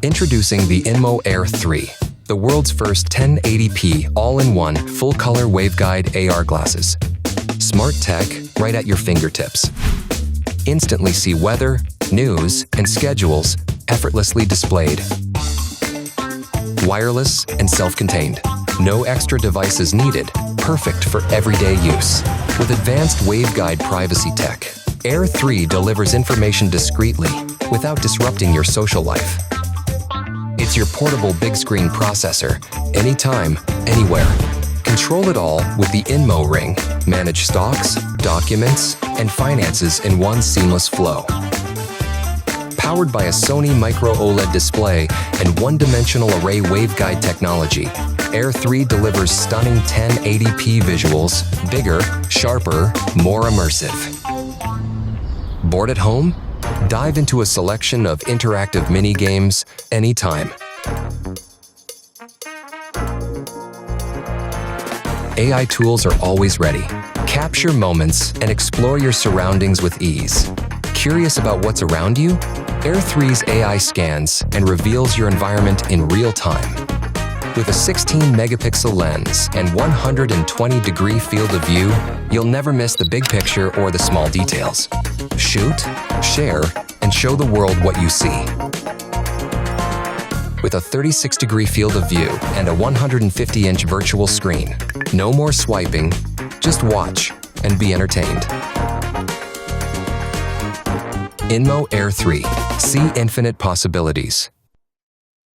Introducing the INMO AIR3, the world's first 1080p all-in-one full-color waveguide AR glasses. Smart tech right at your fingertips. Instantly see weather, news, and schedules effortlessly displayed. Wireless and self-contained. No extra devices needed. Perfect for everyday use. With advanced waveguide privacy tech, AIR3 delivers information discreetly without disrupting your social life. It's your portable big-screen processor, anytime, anywhere. Control it all with the INMO Ring. Manage stocks, documents, and finances in one seamless flow. Powered by a Sony Micro OLED display and one-dimensional array waveguide technology, AIR3 delivers stunning 1080p visuals, bigger, sharper, more immersive. Bored at home? Dive into a selection of interactive mini-games anytime. AI tools are always ready. Capture moments and explore your surroundings with ease. Curious about what's around you? AIR3's AI scans and reveals your environment in real time. With a 16-megapixel lens and 120-degree field of view, you'll never miss the big picture or the small details. Shoot, share, and show the world what you see. With a 36-degree field of view and a 150-inch virtual screen, no more swiping, just watch and be entertained. INMO AIR3. See infinite possibilities.